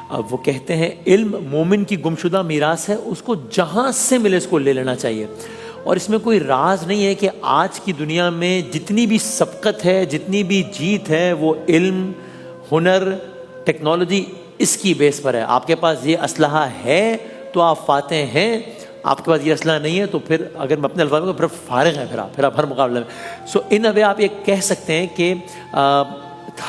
وہ کہتے ہیں علم مومن کی گمشدہ میراث ہے، اس کو جہاں سے ملے اس کو لے لینا چاہیے. اور اس میں کوئی راز نہیں ہے کہ آج کی دنیا میں جتنی بھی سبقت ہے، جتنی بھی جیت ہے، وہ علم، ہنر، ٹیکنالوجی اس کی بیس پر ہے. آپ کے پاس یہ اسلحہ ہے تو آپ فاتح ہیں، آپ کے پاس یہ اسلحہ نہیں ہے تو پھر اگر میں اپنے الفاظ میں پھر فارغ ہیں، پھر آپ ہر مقابلے میں. سو ان وے آپ یہ کہہ سکتے ہیں کہ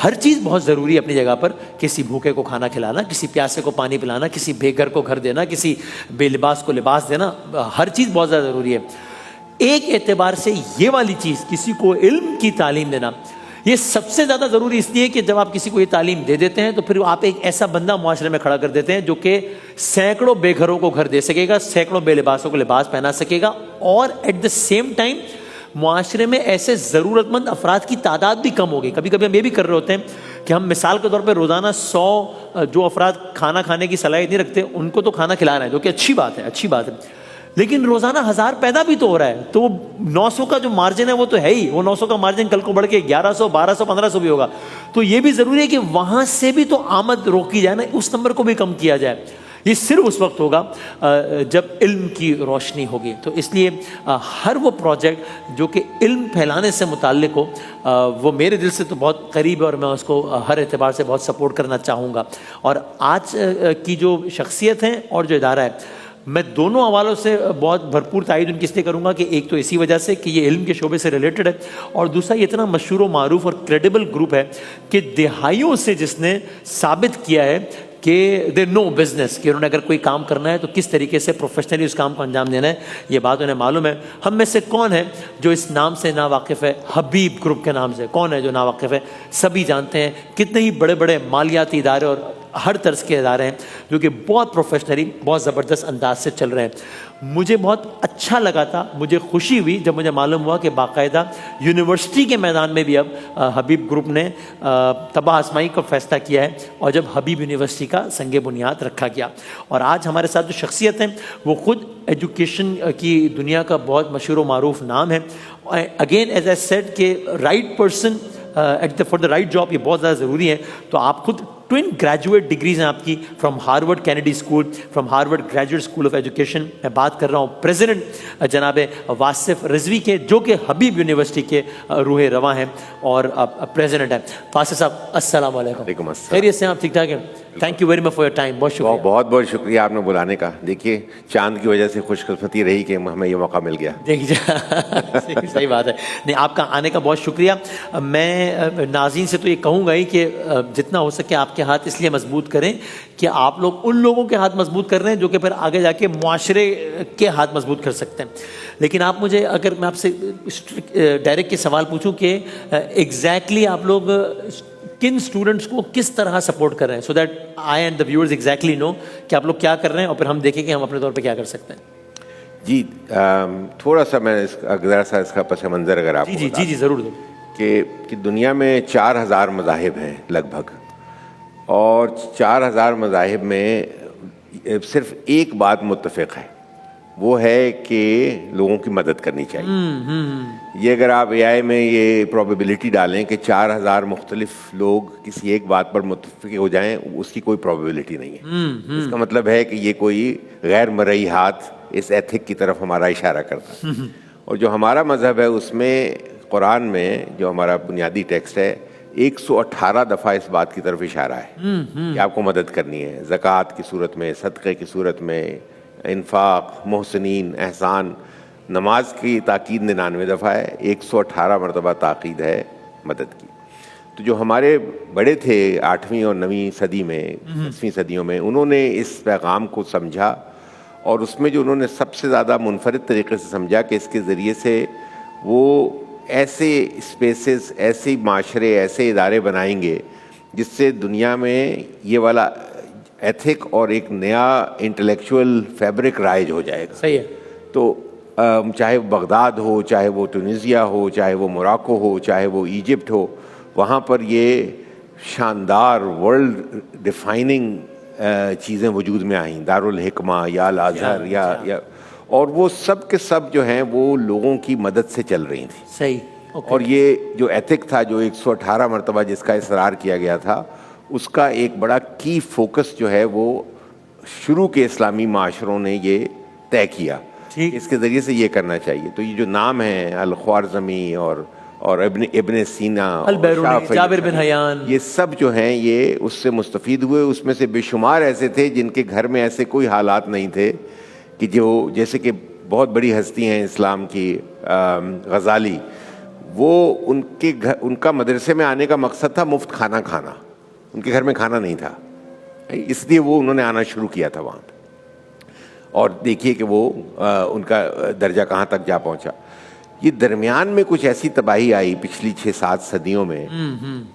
ہر چیز بہت ضروری ہے اپنی جگہ پر. کسی بھوکے کو کھانا کھلانا، کسی پیاسے کو پانی پلانا، کسی بے گھر کو گھر دینا، کسی بے لباس کو لباس دینا، ہر چیز بہت زیادہ ضروری ہے. ایک اعتبار سے یہ والی چیز، کسی کو علم کی تعلیم دینا، یہ سب سے زیادہ ضروری اس لیے کہ جب آپ کسی کو یہ تعلیم دے دیتے ہیں تو پھر آپ ایک ایسا بندہ معاشرے میں کھڑا کر دیتے ہیں جو کہ سینکڑوں بے گھروں کو گھر دے سکے گا، سینکڑوں بے لباسوں کو لباس پہنا سکے گا، اور ایٹ دا سیم ٹائم معاشرے میں ایسے ضرورت مند افراد کی تعداد بھی کم ہوگی. کبھی کبھی ہم یہ بھی کر رہے ہوتے ہیں کہ ہم مثال کے طور پہ روزانہ 100 جو افراد کھانا کھانے کی صلاحیت نہیں رکھتے ان کو تو کھانا کھلا رہے ہیں، جو کہ اچھی بات ہے. لیکن روزانہ 1000 پیدا بھی تو ہو رہا ہے، تو وہ 900 کا جو مارجن ہے وہ تو ہے ہی. وہ 900 کا مارجن کل کو بڑھ کے 1100 1200 1500 بھی ہوگا. تو یہ بھی ضروری ہے کہ وہاں سے بھی تو آمد روکی جائے نا، اس نمبر کو بھی کم کیا جائے. یہ صرف اس وقت ہوگا جب علم کی روشنی ہوگی. تو اس لیے ہر وہ پروجیکٹ جو کہ علم پھیلانے سے متعلق ہو وہ میرے دل سے تو بہت قریب ہے، اور میں اس کو ہر اعتبار سے بہت سپورٹ کرنا چاہوں گا. اور آج کی جو شخصیت ہیں اور جو ادارہ ہے، میں دونوں حوالوں سے بہت بھرپور تائید ان کی اس لیے کروں گا کہ ایک تو اسی وجہ سے کہ یہ علم کے شعبے سے ریلیٹڈ ہے، اور دوسرا یہ اتنا مشہور و معروف اور کریڈیبل گروپ ہے کہ دہائیوں سے جس نے ثابت کیا ہے کہ دے نو بزنس، کہ انہوں نے اگر کوئی کام کرنا ہے تو کس طریقے سے پروفیشنلی اس کام کو انجام دینا ہے، یہ بات انہیں معلوم ہے. ہم میں سے کون ہے جو اس نام سے نا واقف ہے؟ حبیب گروپ کے نام سے کون ہے جو نا واقف ہے؟ سبھی جانتے ہیں. کتنے ہی بڑے بڑے مالیاتی ادارے اور ہر طرز کے ادارے ہیں جو کہ بہت پروفیشنلی بہت زبردست انداز سے چل رہے ہیں. مجھے بہت اچھا لگا تھا، مجھے خوشی ہوئی جب مجھے معلوم ہوا کہ باقاعدہ یونیورسٹی کے میدان میں بھی اب حبیب گروپ نے تباہ آزمائی کا فیصلہ کیا ہے، اور جب حبیب یونیورسٹی کا سنگ بنیاد رکھا گیا. اور آج ہمارے ساتھ جو شخصیت ہیں وہ خود ایجوکیشن کی دنیا کا بہت مشہور و معروف نام ہے. اگین ایز اے سیڈ کہ right person for the right job, یہ بہت زیادہ ضروری ہے. تو آپ خود ٹوین گریجویٹ ڈگریز ہیں آپ کی، from Harvard Kennedy school, from Harvard graduate school of education. میں بات کر رہا ہوں پریزیڈنٹ جناب واصف رضوی کے، جو کہ حبیب یونیورسٹی کے روح رواں ہیں اور پریزیڈنٹ ہیں. واصف صاحب السلام علیکم. وعلیکم السلام. خیریت سے آپ ٹھیک ٹھاک ہیں؟ Thank you very much for your time. بہت شکریہ. بہت بہت شکریہ آپ نے بلانے کا. دیکھیے چاند کی وجہ سے خوش قسمتی رہی کہ ہمیں یہ موقع مل گیا. دیکھیے صحیح بات ہے. نہیں، آپ کا آنے کا بہت شکریہ. میں ناظرین سے تو یہ کہوں گا ہی کہ جتنا ہو سکے آپ کے ہاتھ اس لیے مضبوط کریں کہ آپ لوگ ان لوگوں کے ہاتھ مضبوط کر رہے ہیں جو کہ پھر آگے جا کے معاشرے کے ہاتھ مضبوط کر سکتے ہیں. لیکن آپ مجھے، اگر میں آپ سے ڈائریکٹ کے سوال پوچھوں کہ ایگزیکٹلی آپ لوگ کن اسٹوڈنٹس کو کس طرح سپورٹ کر رہے ہیں، so that I and the viewers exactly know کہ آپ لوگ کیا کر رہے ہیں، اور پھر ہم دیکھیں کہ ہم اپنے طور پہ کیا کر سکتے ہیں. جی تھوڑا سا میں ذرا سا اس کا پس منظر اگر آپ جی ضرور کہ دنیا میں 4000 مذاہب ہیں لگ بھگ، اور 4000 مذاہب میں صرف ایک بات متفق ہے، وہ ہے کہ لوگوں کی مدد کرنی چاہیے. یہ اگر آپ اے آئی میں یہ پروبیبلٹی ڈالیں کہ 4000 مختلف لوگ کسی ایک بات پر متفق ہو جائیں، اس کی کوئی پروبیبلٹی نہیں ہے. اس کا مطلب ہے کہ یہ کوئی غیر مرئی ہاتھ اس ایتھک کی طرف ہمارا اشارہ کرتا ہے. اور جو ہمارا مذہب ہے اس میں قرآن میں جو ہمارا بنیادی ٹیکسٹ ہے 118 دفعہ اس بات کی طرف اشارہ ہے کہ آپ کو مدد کرنی ہے، زکوٰۃ کی صورت میں، صدقے کی صورت میں، انفاق، محسنین، احسان. نماز کی تاکید 99 دفعہ ہے، 118 مرتبہ تاکید ہے مدد کی. تو جو ہمارے بڑے تھے 8ویں اور 9ویں صدی میں، 10ویں صدیوں میں، انہوں نے اس پیغام کو سمجھا، اور اس میں جو انہوں نے سب سے زیادہ منفرد طریقے سے سمجھا کہ اس کے ذریعے سے وہ ایسے اسپیسز، ایسے معاشرے، ایسے ادارے بنائیں گے جس سے دنیا میں یہ والا ایتھک اور ایک نیا انٹلیکچوئل فیبرک رائج ہو جائے گا. صحیح ہے. تو چاہے وہ بغداد ہو، چاہے وہ ٹونیزیا ہو، چاہے وہ موراکو ہو، چاہے وہ ایجپٹ ہو، وہاں پر یہ شاندار ورلڈ ڈیفائننگ چیزیں وجود میں آئیں. دارالحکمہ یا الازہر یا اور وہ سب کے سب جو ہیں وہ لوگوں کی مدد سے چل رہی تھیں. صحیح. اور یہ جو ایتھک تھا جو 118 مرتبہ جس کا اصرار کیا گیا تھا، اس کا ایک بڑا کی فوکس جو ہے وہ شروع کے اسلامی معاشروں نے یہ طے کیا، اس کے ذریعے سے یہ کرنا چاہیے. تو یہ جو نام ہیں الخوارزمی اور ابن سینا، البیرونی، جابر بن حیان، یہ سب جو ہیں یہ اس سے مستفید ہوئے. اس میں سے بے شمار ایسے تھے جن کے گھر میں ایسے کوئی حالات نہیں تھے کہ جو جیسے کہ بہت بڑی ہستی ہیں اسلام کی غزالی، وہ ان کا مدرسے میں آنے کا مقصد تھا مفت کھانا کھانا. ان کے گھر میں کھانا نہیں تھا، اس لیے وہ انہوں نے آنا شروع کیا تھا وہاں پہ. اور دیکھیے کہ وہ ان کا درجہ کہاں تک جا پہنچا. یہ درمیان میں کچھ ایسی تباہی آئی پچھلی 6-7 صدیوں میں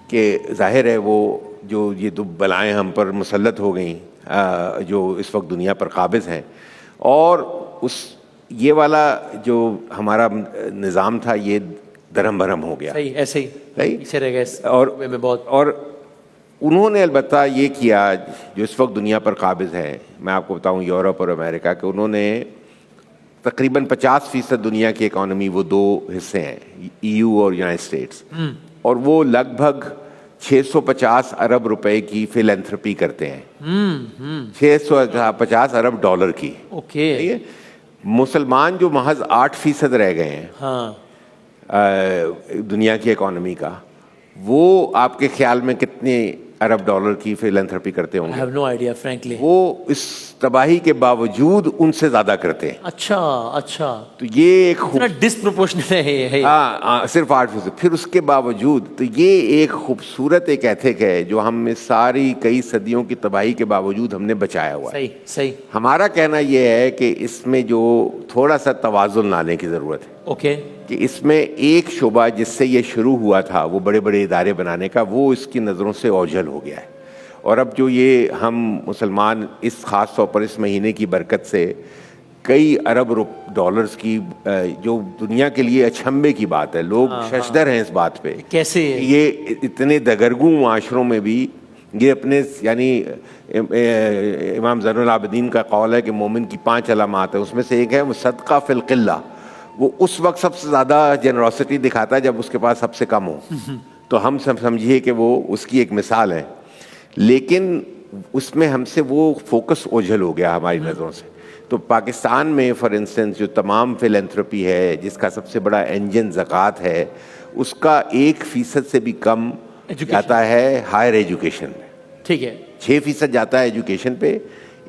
کہ ظاہر ہے وہ جو یہ دو بلائیں ہم پر مسلط ہو گئیں جو اس وقت دنیا پر قابض ہیں، اور یہ والا جو ہمارا نظام تھا یہ درہم برہم ہو گیا. صحیح، ایسے ہی پیچھے رہ گئے. اور انہوں نے البتہ یہ کیا جو اس وقت دنیا پر قابض ہے، میں آپ کو بتاؤں یورپ اور امریکہ، کہ انہوں نے تقریباً 50% دنیا کی اکانومی، وہ 2 حصے ہیں، EU اور یونائٹڈ اسٹیٹس، اور وہ لگ بھگ 650 ارب روپے کی فیلینتھرپی کرتے ہیں. 650 ارب ڈالر کی. اوکے. مسلمان جو محض 8% رہ گئے ہیں دنیا کی اکانومی کا، وہ آپ کے خیال میں کتنے ارب ڈالر کی فیلینتھرپی کرتے ہوں گے؟ I have no idea, frankly. وہ اس تباہی کے باوجود ان سے زیادہ کرتے ہیں. اچھا. تو یہ ایک ڈسپروپورشنل ہے. ہاں، صرف 8%. پھر اس کے باوجود تو یہ ایک خوبصورت ایک ایتھک ہے جو ہم نے ساری کئی صدیوں کی تباہی کے باوجود ہم نے بچایا ہوا ہے. صحیح. ہمارا کہنا یہ ہے کہ اس میں جو تھوڑا سا توازن لانے کی ضرورت ہے. اوکے. کہ اس میں ایک شعبہ جس سے یہ شروع ہوا تھا وہ بڑے بڑے ادارے بنانے کا، وہ اس کی نظروں سے اوجھل ہو گیا ہے. اور اب جو یہ ہم مسلمان اس خاص طور پر اس مہینے کی برکت سے کئی ارب ڈالرز کی، جو دنیا کے لیے اچھمبے کی بات ہے، لوگ ششدر ہیں اس بات پہ کیسے یہ اتنے دگرگوں معاشروں میں بھی یہ اپنے، یعنی امام زین العابدین کا قول ہے کہ مومن کی 5 علامات ہیں، اس میں سے ایک ہے وہ صدقہ فی القلہ. وہ اس وقت سب سے زیادہ جنروسٹی دکھاتا ہے جب اس کے پاس سب سے کم ہو. تو ہم سب سمجھیے کہ وہ اس کی ایک مثال ہے. لیکن اس میں ہم سے وہ فوکس اوجھل ہو گیا ہماری نظروں سے. تو پاکستان میں فار انسٹنس جو تمام فیلینتھروپی ہے، جس کا سب سے بڑا انجن زکوٰۃ ہے، اس کا 1% سے بھی کم جاتا ہے ہائر ایجوکیشن میں. ٹھیک ہے. 6% جاتا ہے ایجوکیشن پہ،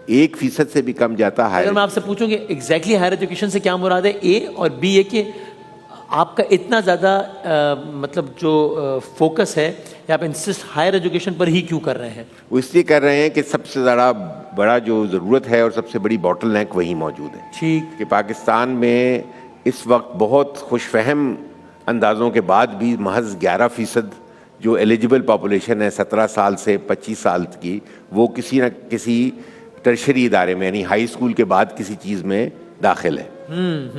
1% سے بھی کم جاتا ہے. اگر میں آپ سے پوچھوں کہ ایگزیکٹلی ہائر ایجوکیشن سے کیا مراد ہے، اے اور بی، یہ کہ آپ کا اتنا زیادہ مطلب جو فوکس ہے یا آپ انسسٹ ہائر ایجوکیشن پر ہی کیوں کر رہے ہیں؟ وہ اس لیے کر رہے ہیں کہ سب سے زیادہ بڑا جو ضرورت ہے اور سب سے بڑی باٹل نیک وہی موجود ہے. ٹھیک. کہ پاکستان میں اس وقت بہت خوش فہم اندازوں کے بعد بھی محض 11% جو ایلیجبل پاپولیشن ہے 17 سال سے 25 سال کی، وہ کسی نہ کسی ٹرشری ادارے میں، یعنی ہائی اسکول کے بعد کسی چیز میں داخل ہے.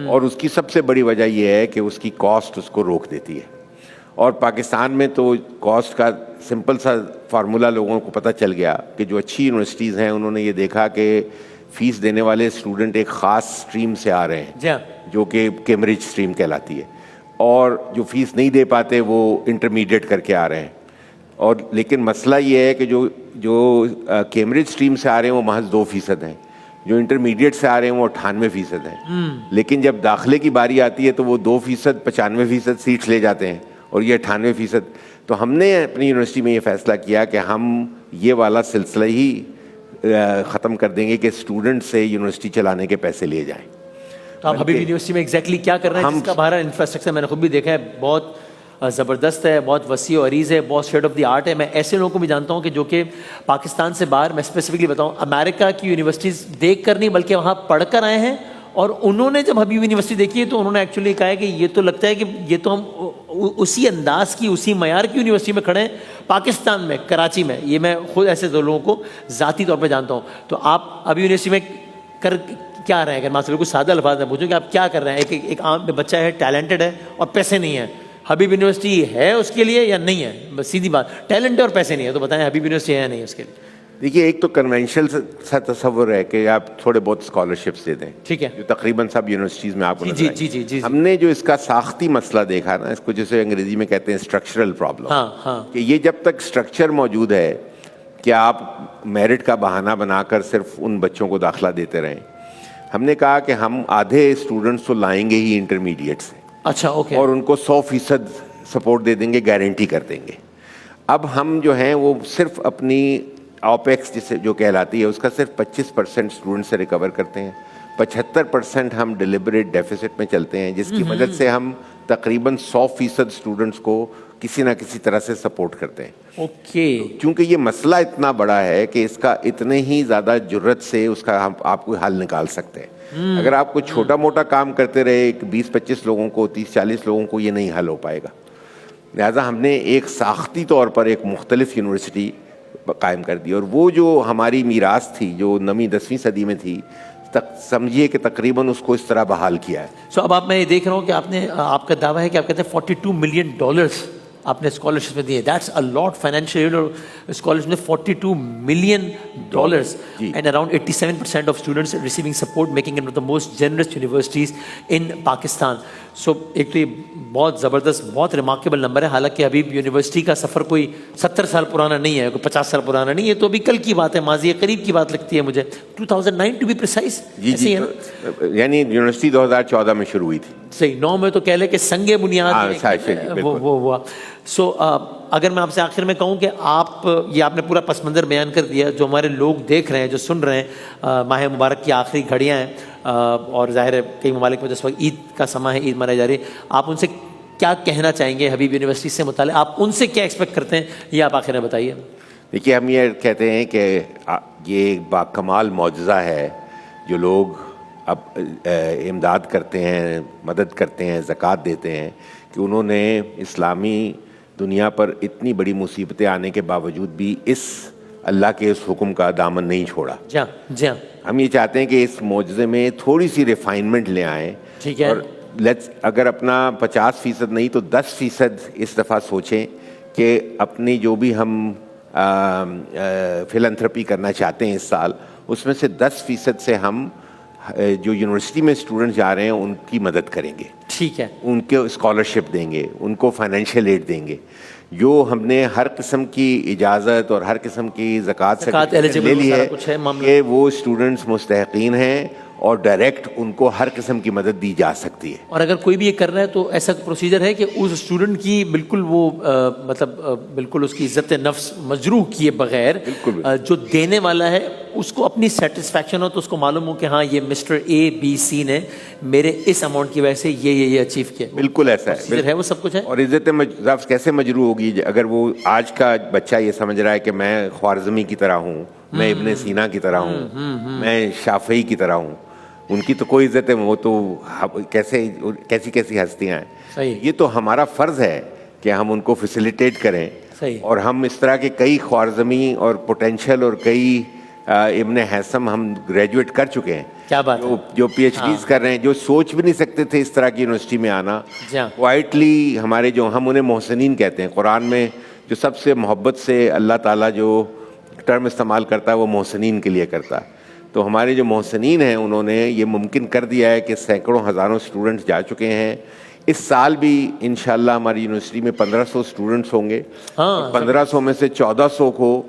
اور اس کی سب سے بڑی وجہ یہ ہے کہ اس کی کاسٹ اس کو روک دیتی ہے. اور پاکستان میں تو کاسٹ کا سمپل سا فارمولا لوگوں کو پتہ چل گیا کہ جو اچھی یونیورسٹیز ہیں انہوں نے یہ دیکھا کہ فیس دینے والے اسٹوڈنٹ ایک خاص اسٹریم سے آ رہے ہیں جو کہ کیمبرج اسٹریم کہلاتی ہے، اور جو فیس نہیں دے پاتے وہ انٹرمیڈیٹ کر کے آ رہے ہیں. اور لیکن مسئلہ یہ ہے کہ جو کیمبرج اسٹریم سے آ رہے ہیں وہ محض 2% ہیں، جو انٹرمیڈیٹ سے آ رہے ہیں وہ 98% ہیں. لیکن جب داخلے کی باری آتی ہے تو وہ 2% 95% سیٹس لے جاتے ہیں اور یہ 98%. تو ہم نے اپنی یونیورسٹی میں یہ فیصلہ کیا کہ ہم یہ والا سلسلہ ہی ختم کر دیں گے کہ اسٹوڈنٹ سے یونیورسٹی چلانے کے پیسے لیے جائیں. تو آپ حبیب یونیورسٹی میں ایگزیکٹلی کیا کر رہے ہیں؟ جس کا باہر انفراسٹرکچر میں نے خود بھی دیکھا ہے، بہت زبردست ہے، بہت وسیع و عریض ہے، بہت اسٹیٹ آف دی آرٹ ہے. میں ایسے لوگوں کو بھی جانتا ہوں کہ جو کہ پاکستان سے باہر، میں اسپیسیفکلی بتاؤں، امریکہ کی یونیورسٹیز دیکھ کر نہیں بلکہ وہاں پڑھ کر آئے ہیں. اور انہوں نے جب حبیب یونیورسٹی دیکھی ہے تو انہوں نے ایکچولی کہا ہے کہ یہ تو لگتا ہے کہ یہ تو ہم اسی انداز کی، اسی معیار کی یونیورسٹی میں کھڑے ہیں پاکستان میں، کراچی میں. یہ میں خود ایسے دو لوگوں کو ذاتی طور پہ جانتا ہوں. تو آپ ابھی یونیورسٹی میں کر کیا رہے ہیں؟ اگر میں آپ سے کچھ سادہ الفاظ میں پوچھوں کہ آپ کیا کر رہے ہیں؟ ایک عام بچہ ہے، ٹیلنٹڈ ہے اور پیسے نہیں ہیں، حبیب یونیورسٹی ہے اس کے لیے یا نہیں ہے؟ بس سیدھی بات، ٹیلنٹ ہے اور پیسے نہیں ہے، تو بتائیں حبیب یونیورسٹی ہے یا نہیں اس کے لیے؟ دیکھیے، ایک تو کنونشنل سا تصور ہے کہ آپ تھوڑے بہت اسکالرشپس دے دیں، ٹھیک ہے، جو تقریباً سب یونیورسٹیز میں آپ کو نظر آئیں. جی. ہم نے جو اس کا ساختی مسئلہ دیکھا نا، اس کو جسے انگریزی میں کہتے ہیں اسٹرکچرل پرابلم، کہ یہ جب تک اسٹرکچر موجود ہے کیا آپ میرٹ کا بہانہ بنا کر صرف ان بچوں کو داخلہ دیتے رہیں؟ ہم نے کہا کہ ہم آدھے اسٹوڈنٹس تو لائیں گے ہی انٹرمیڈیٹ سے. اچھا اوکے. اور ان کو 100% سپورٹ دے دیں گے, گارنٹی کر دیں گے. اب ہم جو ہیں وہ صرف اپنی اوپیکس جسے جو کہلاتی ہے اس کا صرف 25% اسٹوڈنٹ سے ریکور کرتے ہیں. 75% ہم ڈیلیبریٹ ڈیفیسٹ میں چلتے ہیں, جس کی مدد سے ہم تقریباً 100% اسٹوڈنٹس کو کسی نہ کسی طرح سے سپورٹ کرتے ہیں. اوکے. کیونکہ یہ مسئلہ اتنا بڑا ہے کہ اس کا اتنے ہی زیادہ جرت سے اس کا ہم آپ کو حل نکال سکتے ہیں. اگر آپ کو چھوٹا موٹا کام کرتے رہے 20-25 لوگوں کو 30-40 لوگوں کو, یہ نہیں حل ہو پائے گا. لہٰذا ہم نے ایک ساختی طور پر ایک مختلف یونیورسٹی قائم کر دی, اور وہ جو ہماری میراث تھی جو 9ویں 10ویں صدی میں تھی, سمجھیے کہ تقریباً اس کو اس طرح بحال کیا ہے. سو اب میں یہ دیکھ رہا ہوں کہ آپ کا دعویٰ ہے کہ آپ کہتے ہیں $42 ملین آپ نے اسکالرشپ میں دیے. That's a lot financial. Scholarship میں $42 million and around 87% of students receiving support, making it one of the most generous universities in Pakistan. So ایک تو یہ بہت زبردست, بہت ریمارکیبل نمبر ہے. حالانکہ ابھی یونیورسٹی کا سفر کوئی 70 سال پرانا نہیں ہے, کوئی 50 سال پرانا نہیں ہے, تو ابھی کل کی بات ہے, ماضی قریب کی بات لگتی ہے مجھے. 2009 ٹو بی پریسائز. جی, یعنی یونیورسٹی 2014 میں شروع ہوئی تھی. صحیح, 9 میں تو کہہ لے کہ سنگ بنیاد وہ ہوا. سو اگر میں آپ سے آخر میں کہوں کہ آپ نے پورا پس منظر بیان کر دیا, جو ہمارے لوگ دیکھ رہے ہیں, جو سن رہے ہیں, ماہ مبارک کی آخری گھڑیاں ہیں, اور ظاہر ہے کئی ممالک میں جس وقت عید کا سماں ہے, عید منائی جا رہی ہے, آپ ان سے کیا کہنا چاہیں گے حبیب یونیورسٹی سے متعلق؟ آپ ان سے کیا ایکسپیکٹ کرتے ہیں, یہ آپ آخر میں بتائیے. دیکھیے, ہم یہ کہتے ہیں کہ یہ ایک باکمال معجزہ ہے جو لوگ اب امداد کرتے ہیں, مدد کرتے ہیں, زکوٰۃ دیتے ہیں, کہ انہوں نے اسلامی دنیا پر اتنی بڑی مصیبتیں آنے کے باوجود بھی اس اللہ کے اس حکم کا دامن نہیں چھوڑا. جی ہاں. ہم یہ چاہتے ہیں کہ اس معجزے میں تھوڑی سی ریفائنمنٹ لے آئیں. ٹھیک ہے. اور اگر اپنا 50% نہیں تو 10% اس دفعہ سوچیں کہ اپنی جو بھی ہم فلانتھرپی کرنا چاہتے ہیں اس سال, اس میں سے 10% سے ہم جو یونیورسٹی میں اسٹوڈنٹ جا رہے ہیں ان کی مدد کریں گے. ٹھیک ہے. ان کو اسکالرشپ دیں گے, ان کو فائنینشیل ایڈ دیں گے. جو ہم نے ہر قسم کی اجازت اور ہر قسم کی زکوٰۃ سے لے لی ہے کہ وہ اسٹوڈنٹس مستحقین ہیں, اور ڈائریکٹ ان کو ہر قسم کی مدد دی جا سکتی ہے. اور اگر کوئی بھی یہ کر رہا ہے تو ایسا پروسیجر ہے کہ اس اسٹوڈنٹ کی بالکل وہ بالکل اس کی عزت نفس مجروح کیے بغیر جو دینے والا ہے اس کو اپنی سیٹسفیکشن ہو, تو اس کو معلوم ہو کہ ہاں یہ مسٹر ABC نے میرے اس اماؤنٹ کی وجہ سے یہ اچیو کیا. بالکل ایسا ہے, وہ سب کچھ ہے. اور عزت نفس کیسے مجروح ہوگی اگر وہ آج کا بچہ یہ سمجھ رہا ہے کہ میں خوارزمی کی طرح ہوں, میں ابن سینا کی طرح ہوں, میں شافعی کی طرح ہوں. ان کی تو کوئی عزت ہے, وہ تو کیسی ہستیاں ہیں. یہ تو ہمارا فرض ہے کہ ہم ان کو فیسیلیٹیٹ کریں. اور ہم اس طرح کے کئی خوارزمی اور پوٹینشیل اور کئی ابن حیثم ہم گریجویٹ کر چکے ہیں. کیا بات ہے. جو PhDs کر رہے ہیں, جو سوچ بھی نہیں سکتے تھے اس طرح کی یونیورسٹی میں آنا. کوائٹلی ہمارے جو ہم انہیں محسنین کہتے ہیں, قرآن میں جو سب سے محبت سے اللہ تعالیٰ جو ٹرم استعمال کرتا ہے وہ محسنین کے لیے کرتا ہے. تو ہمارے جو محسنین ہیں انہوں نے یہ ممکن کر دیا ہے کہ سینکڑوں ہزاروں اسٹوڈنٹس جا چکے ہیں. اس سال بھی انشاءاللہ ہماری یونیورسٹی میں 1500 اسٹوڈنٹس ہوں گے. 1500 میں سے 1400 کو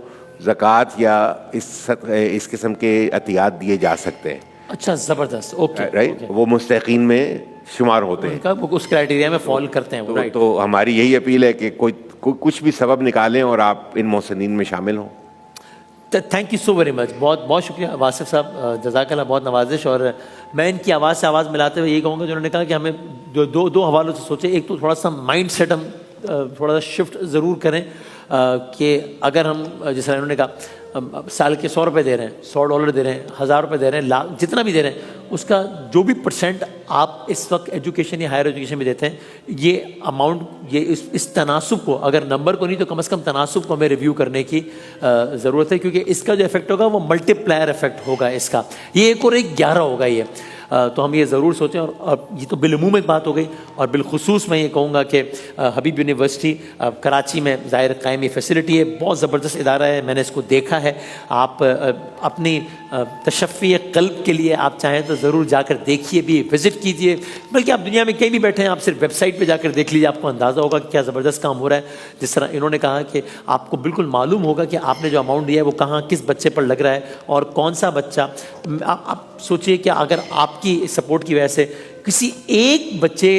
زکوٰۃ یا اس قسم کے عطیات دیے جا سکتے ہیں. اچھا, زبردست. اوکے, رائٹ, وہ مستحقین میں شمار ہوتے ہیں, اس کرائٹیریا میں فال کرتے ہیں. تو ہماری یہی اپیل ہے کہ کوئی کچھ بھی سبب نکالیں اور آپ ان محسنین میں شامل ہوں. Thank you so very much. بہت بہت شکریہ واصف صاحب, جزاک اللہ, بہت نوازش. اور میں ان کی آواز سے آواز ملاتے ہوئے یہی کہوں گا, جنہوں نے کہا کہ ہمیں دو حوالوں سے سوچیں. ایک تو تھوڑا سا مائنڈ سیٹ ہم تھوڑا سا شفٹ ضرور کریں کہ اگر ہم جس طرح انہوں نے کہا سال کے $100 دے رہے ہیں, $100 دے رہے ہیں, $1000 دے رہے ہیں, لاکھ جتنا بھی دے رہے ہیں, اس کا جو بھی % آپ اس وقت ایجوکیشن یا ہائر ایجوکیشن میں دیتے ہیں, یہ اماؤنٹ, یہ اس تناسب کو, اگر نمبر کو نہیں تو کم از کم تناسب کو ہمیں ریویو کرنے کی ضرورت ہے, کیونکہ اس کا جو افیکٹ ہوگا وہ ملٹی پلائر افیکٹ ہوگا اس کا. یہ 1 اور 1 11 ہوگا. یہ تو ہم یہ ضرور سوچیں. اور یہ تو بالعموم ایک بات ہو گئی, اور بالخصوص میں یہ کہوں گا کہ حبیب یونیورسٹی کراچی میں ظاہر قائم یہ فیسلٹی ہے, بہت زبردست ادارہ ہے, میں نے اس کو دیکھا ہے. آپ اپنی تشفی قلب کے لیے آپ چاہیں تو ضرور جا کر دیکھیے بھی, وزٹ کیجیے. بلکہ آپ دنیا میں کہیں بھی بیٹھے ہیں, آپ صرف ویب سائٹ پہ جا کر دیکھ لیجیے, آپ کو اندازہ ہوگا کہ کیا زبردست کام ہو رہا ہے. جس طرح انہوں نے کہا کہ آپ کو بالکل معلوم ہوگا کہ آپ نے جو اماؤنٹ دیا ہے وہ کہاں کس بچے پر لگ رہا ہے اور کون سا بچہ. آپ سوچئے کہ اگر آپ کی سپورٹ کی وجہ سے کسی ایک بچے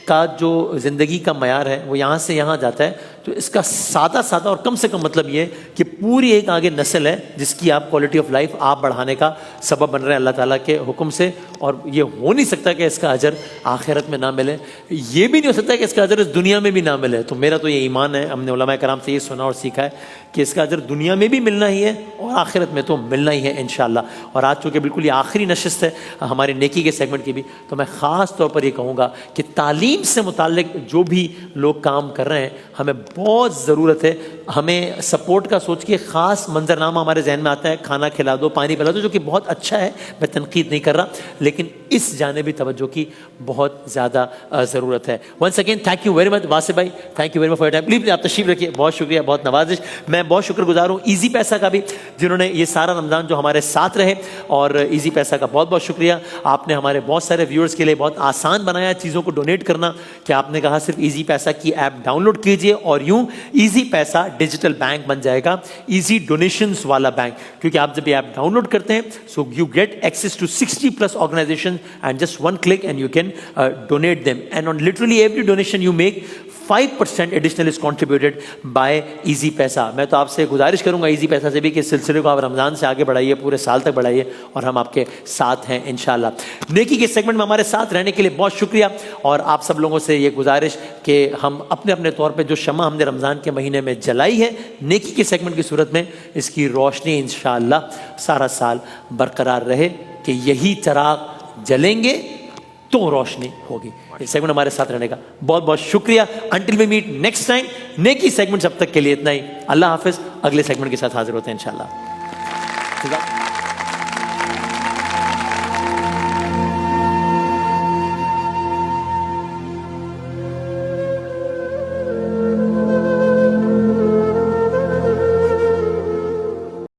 کا جو زندگی کا معیار ہے وہ یہاں سے یہاں جاتا ہے, تو اس کا سادہ اور کم سے کم مطلب یہ ہے کہ پوری ایک آگے نسل ہے جس کی آپ کوالٹی آف لائف آپ بڑھانے کا سبب بن رہے ہیں اللہ تعالیٰ کے حکم سے. اور یہ ہو نہیں سکتا کہ اس کا اجر آخرت میں نہ ملے, یہ بھی نہیں ہو سکتا کہ اس کا اجر اس دنیا میں بھی نہ ملے. تو میرا تو یہ ایمان ہے, ہم نے علماء کرام سے یہ سنا اور سیکھا ہے کہ اس کا اجر دنیا میں بھی ملنا ہی ہے اور آخرت میں تو ملنا ہی ہے انشاءاللہ. اور آج چونکہ بالکل یہ آخری نشست ہے ہماری نیکی کے سیگمنٹ کی بھی, تو میں خاص طور پر یہ کہوں گا کہ تعلیم سے متعلق جو بھی لوگ کام کر رہے ہیں ہمیں بہت ضرورت ہے. ہمیں سپورٹ کا سوچ کے خاص منظرنامہ ہمارے ذہن میں آتا ہے, کھانا کھلا دو, پانی پلا دو, جو کہ بہت اچھا ہے, میں تنقید نہیں کر رہا, لیکن اس جانبی توجہ کی بہت زیادہ ضرورت ہے. Once again thank you very much Wasif بھائی, thank you very much for your time. Please آپ تشریف رکھیے, بہت شکریہ, بہت نوازش. میں بہت شکر گزار ہوں ایزی پیسہ کا بھی, جنہوں نے یہ سارا رمضان جو ہمارے ساتھ رہے, اور ایزی پیسہ کا بہت بہت شکریہ. آپ نے ہمارے بہت سارے ویورز کے لیے بہت آسان بنایا چیزوں کو ڈونیٹ کرنا, کہ آپ نے کہا صرف ایزی پیسہ کی ایپ ڈاؤن لوڈ کیجئے اور یوں ایزی پیسہ ڈیجیٹل بینک بن جائے گا, ایزی ڈونیشنز والا بینک. کیونکہ آپ جب یہ ایپ ڈاؤن لوڈ کرتے ہیں so you get access to 60+ organisation and just one click and you can donate them, and on literally every donation you make 5% additional is contributed by Easypaisa. میں تو آپ سے گزارش کروں گا ایزی پیسہ سے بھی کہ اس سلسلے کو آپ رمضان سے آگے بڑھائیے, پورے سال تک بڑھائیے, اور ہم آپ کے ساتھ ہیں انشاءاللہ. نیکی کے سیگمنٹ میں ہمارے ساتھ رہنے کے لیے بہت شکریہ, اور آپ سب لوگوں سے یہ گزارش کہ ہم اپنے اپنے طور پہ جو شمع ہم نے رمضان کے مہینے میں جلائی ہے نیکی کے سیگمنٹ کی صورت میں, اس کی روشنی انشاءاللہ سارا سال برقرار رہے, کہ یہی چراغ جلیں گے تو روشنی ہوگی. اس سیگمنٹ ہمارے ساتھ رہنے کا بہت بہت شکریہ. Until we meet next time, نیکی سیگمنٹ اب تک کے لیے اتنا ہی. اللہ حافظ. اگلے سیگمنٹ کے ساتھ حاضر ہوتے ہیں انشاءاللہ.